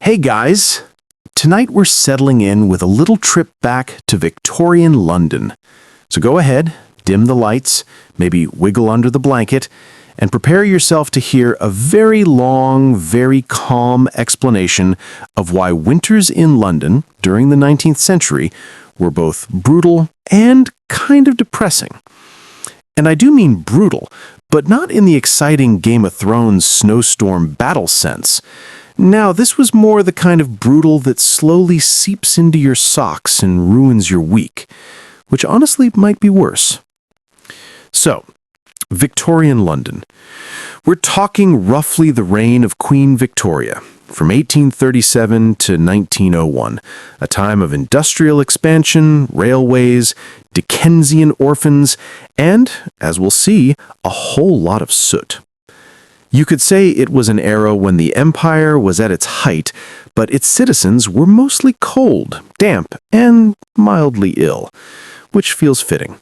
Hey guys! Tonight we're settling in with a little trip back to Victorian London. So go ahead, dim the lights, maybe wiggle under the blanket, and prepare yourself to hear a very long, very calm explanation of why winters in London during the 19th century were both brutal and kind of depressing. And I do mean brutal, but not in the exciting Game of Thrones snowstorm battle sense. Now, this was more the kind of brutal that slowly seeps into your socks and ruins your week, which honestly might be worse. So, Victorian London. We're talking roughly the reign of Queen Victoria, from 1837 to 1901, a time of industrial expansion, railways, Dickensian orphans, and, as we'll see, a whole lot of soot. You could say it was an era when the empire was at its height, but its citizens were mostly cold, damp, and mildly ill, which feels fitting.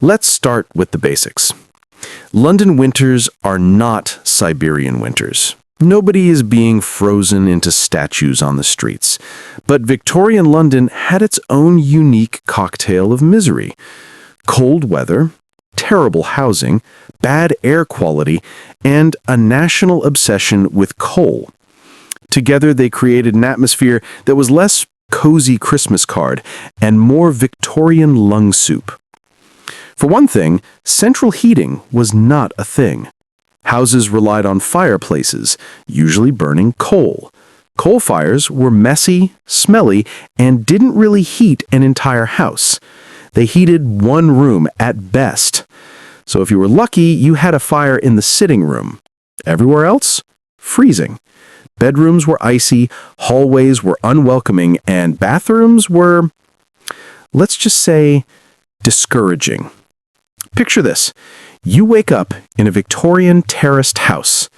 Let's start with the basics. London winters are not Siberian winters. Nobody is being frozen into statues on the streets. But Victorian London had its own unique cocktail of misery. Cold weather, terrible housing, bad air quality, and a national obsession with coal. Together they created an atmosphere that was less cozy Christmas card and more Victorian lung soup. For one thing, central heating was not a thing. Houses relied on fireplaces, usually burning coal. Coal fires were messy, smelly, and didn't really heat an entire house. They heated one room at best. So if you were lucky, you had a fire in the sitting room. Everywhere else, freezing. Bedrooms were icy, hallways were unwelcoming, and bathrooms were, let's just say, discouraging. Picture this. You wake up in a Victorian terraced house.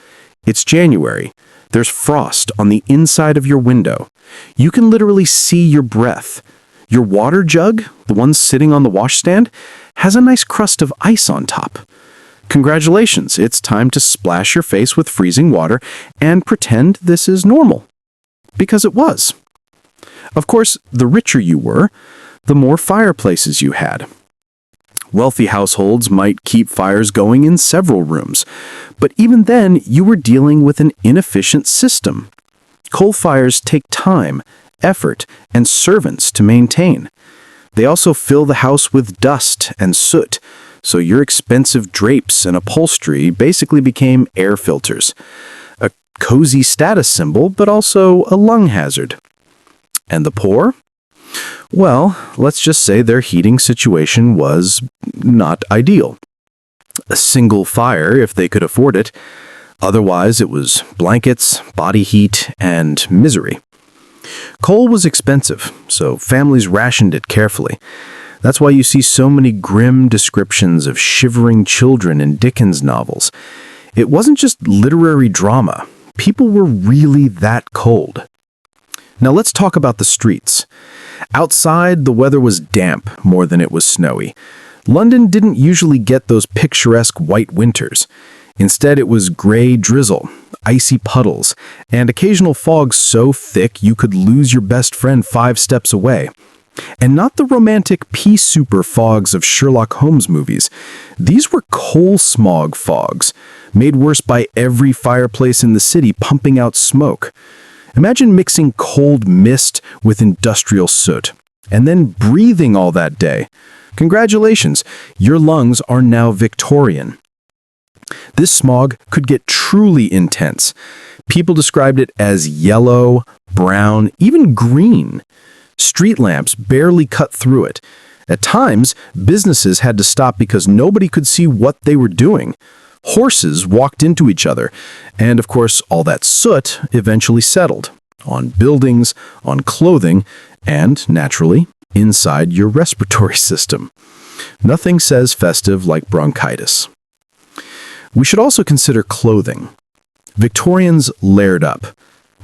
It's January. There's frost on the inside of your window. You can literally see your breath. Your water jug, the one sitting on the washstand, has a nice crust of ice on top. Congratulations, it's time to splash your face with freezing water and pretend this is normal. Because it was. Of course, the richer you were, the more fireplaces you had. Wealthy households might keep fires going in several rooms, but even then you were dealing with an inefficient system. Coal fires take time, effort, and servants to maintain. They also fill the house with dust and soot, so your expensive drapes and upholstery basically became air filters. A cozy status symbol, but also a lung hazard. And the poor? Well, let's just say their heating situation was not ideal. A single fire if they could afford it. Otherwise, it was blankets, body heat, and misery. Coal was expensive, so families rationed it carefully. That's why you see so many grim descriptions of shivering children in Dickens novels. It wasn't just literary drama. People were really that cold. Now let's talk about the streets. Outside, the weather was damp more than it was snowy. London didn't usually get those picturesque white winters. Instead, it was gray drizzle, icy puddles, and occasional fog so thick you could lose your best friend 5 steps away. And not the romantic pea souper fogs of Sherlock Holmes movies. These were coal smog fogs, made worse by every fireplace in the city pumping out smoke. Imagine mixing cold mist with industrial soot, and then breathing all that day. Congratulations, your lungs are now Victorian. This smog could get truly intense. People described it as yellow, brown, even green. Street lamps barely cut through it. At times, businesses had to stop because nobody could see what they were doing. Horses walked into each other, and of course, all that soot eventually settled on buildings, on clothing, and, naturally, inside your respiratory system. Nothing says festive like bronchitis. We should also consider clothing. Victorians layered up.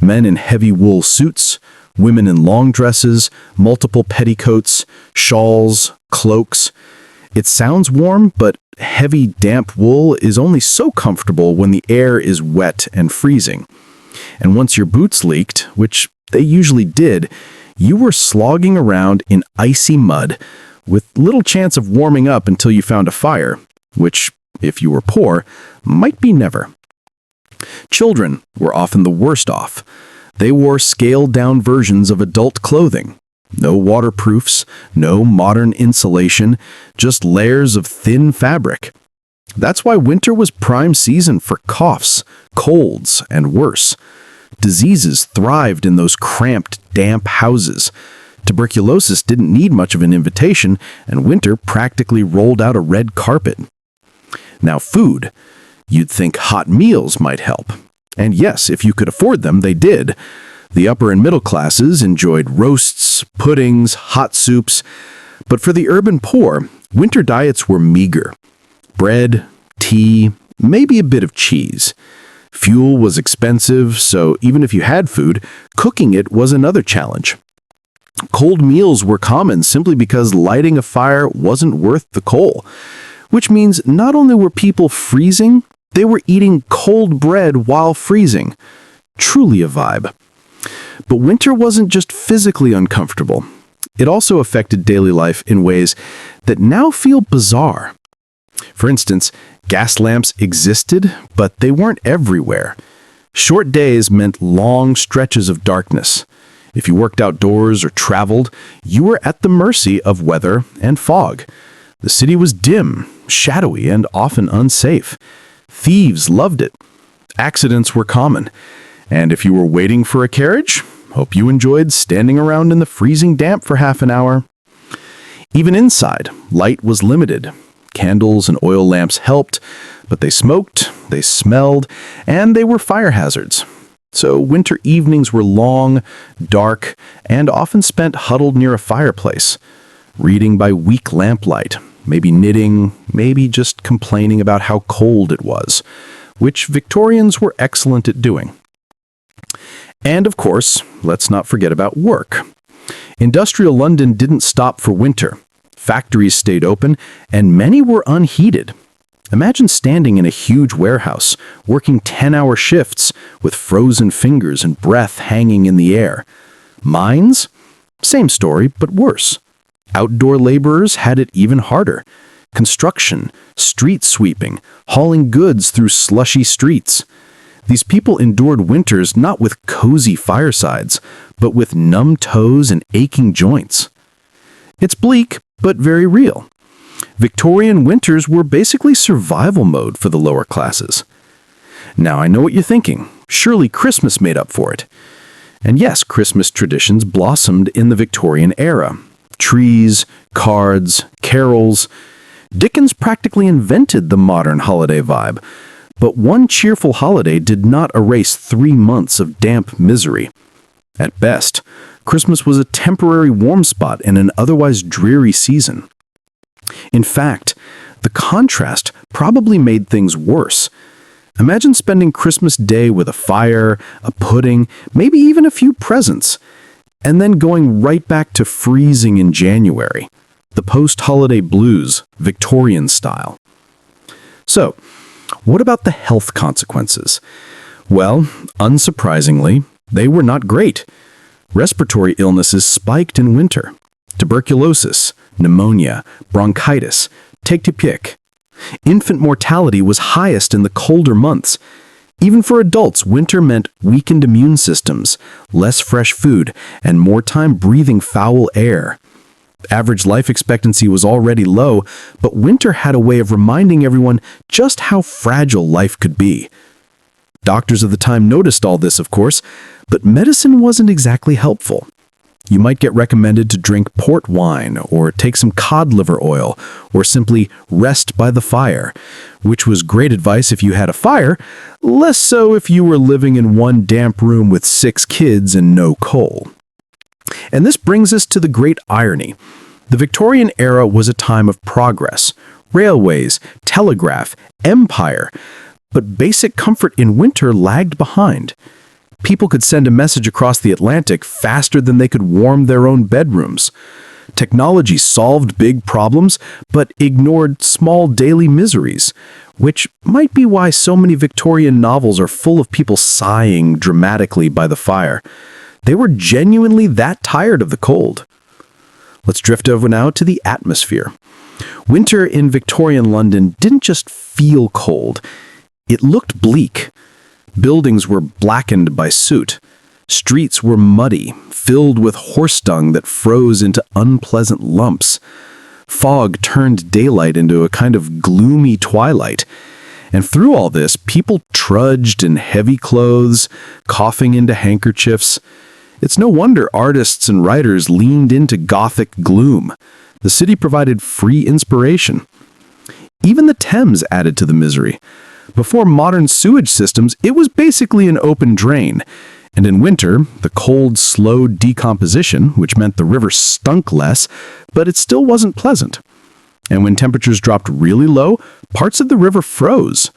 Men in heavy wool suits, women in long dresses, multiple petticoats, shawls, cloaks. It sounds warm, but heavy, damp wool is only so comfortable when the air is wet and freezing. And once your boots leaked, which they usually did, you were slogging around in icy mud with little chance of warming up until you found a fire, which, if you were poor, might be never. Children were often the worst off. They wore scaled-down versions of adult clothing. No waterproofs, no modern insulation, just layers of thin fabric. That's why winter was prime season for coughs, colds, and worse. Diseases thrived in those cramped, damp houses. Tuberculosis didn't need much of an invitation, and winter practically rolled out a red carpet. Now food. You'd think hot meals might help. And yes, if you could afford them, they did. The upper and middle classes enjoyed roasts, puddings, hot soups. But for the urban poor, winter diets were meager. Bread, tea, maybe a bit of cheese. Fuel was expensive, so even if you had food, cooking it was another challenge. Cold meals were common simply because lighting a fire wasn't worth the coal, which means not only were people freezing, they were eating cold bread while freezing. Truly a vibe. But winter wasn't just physically uncomfortable. It also affected daily life in ways that now feel bizarre. For instance, gas lamps existed, but they weren't everywhere. Short days meant long stretches of darkness. If you worked outdoors or traveled, you were at the mercy of weather and fog. The city was dim, shadowy, and often unsafe. Thieves loved it. Accidents were common. And if you were waiting for a carriage, hope you enjoyed standing around in the freezing damp for half an hour. Even inside, light was limited. Candles and oil lamps helped, but they smoked, they smelled, and they were fire hazards. So winter evenings were long, dark, and often spent huddled near a fireplace, reading by weak lamplight, maybe knitting, maybe just complaining about how cold it was, which Victorians were excellent at doing. And of course, let's not forget about work. Industrial London didn't stop for winter. Factories stayed open, and many were unheated. Imagine standing in a huge warehouse, working 10-hour shifts with frozen fingers and breath hanging in the air. Mines? Same story, but worse. Outdoor laborers had it even harder. Construction, street sweeping, hauling goods through slushy streets. These people endured winters not with cozy firesides, but with numb toes and aching joints. It's bleak, but very real. Victorian winters were basically survival mode for the lower classes. Now, I know what you're thinking. Surely Christmas made up for it. And yes, Christmas traditions blossomed in the Victorian era. Trees, cards, carols. Dickens practically invented the modern holiday vibe. But one cheerful holiday did not erase 3 months of damp misery. At best, Christmas was a temporary warm spot in an otherwise dreary season. In fact, the contrast probably made things worse. Imagine spending Christmas Day with a fire, a pudding, maybe even a few presents, and then going right back to freezing in January, the post-holiday blues, Victorian style. So, what about the health consequences? Well, unsurprisingly, they were not great. Respiratory illnesses spiked in winter. Tuberculosis, pneumonia, bronchitis, take to pick. Infant mortality was highest in the colder months. Even for adults, winter meant weakened immune systems, less fresh food, and more time breathing foul air. Average life expectancy was already low, but winter had a way of reminding everyone just how fragile life could be. Doctors of the time noticed all this, of course, but medicine wasn't exactly helpful. You might get recommended to drink port wine, or take some cod liver oil, or simply rest by the fire, which was great advice if you had a fire, less so if you were living in one damp room with 6 kids and no coal. And this brings us to the great irony. The Victorian era was a time of progress, railways, telegraph, empire, but basic comfort in winter lagged behind. People could send a message across the Atlantic faster than they could warm their own bedrooms. Technology solved big problems, but ignored small daily miseries, which might be why so many Victorian novels are full of people sighing dramatically by the fire. They were genuinely that tired of the cold. Let's drift over now to the atmosphere. Winter in Victorian London didn't just feel cold, it looked bleak. Buildings were blackened by soot. Streets were muddy, filled with horse dung that froze into unpleasant lumps. Fog turned daylight into a kind of gloomy twilight. And through all this, people trudged in heavy clothes, coughing into handkerchiefs. It's no wonder artists and writers leaned into Gothic gloom. The city provided free inspiration. Even the Thames added to the misery. Before modern sewage systems, it was basically an open drain. And in winter, the cold slowed decomposition, which meant the river stunk less, but it still wasn't pleasant. And when temperatures dropped really low, parts of the river froze.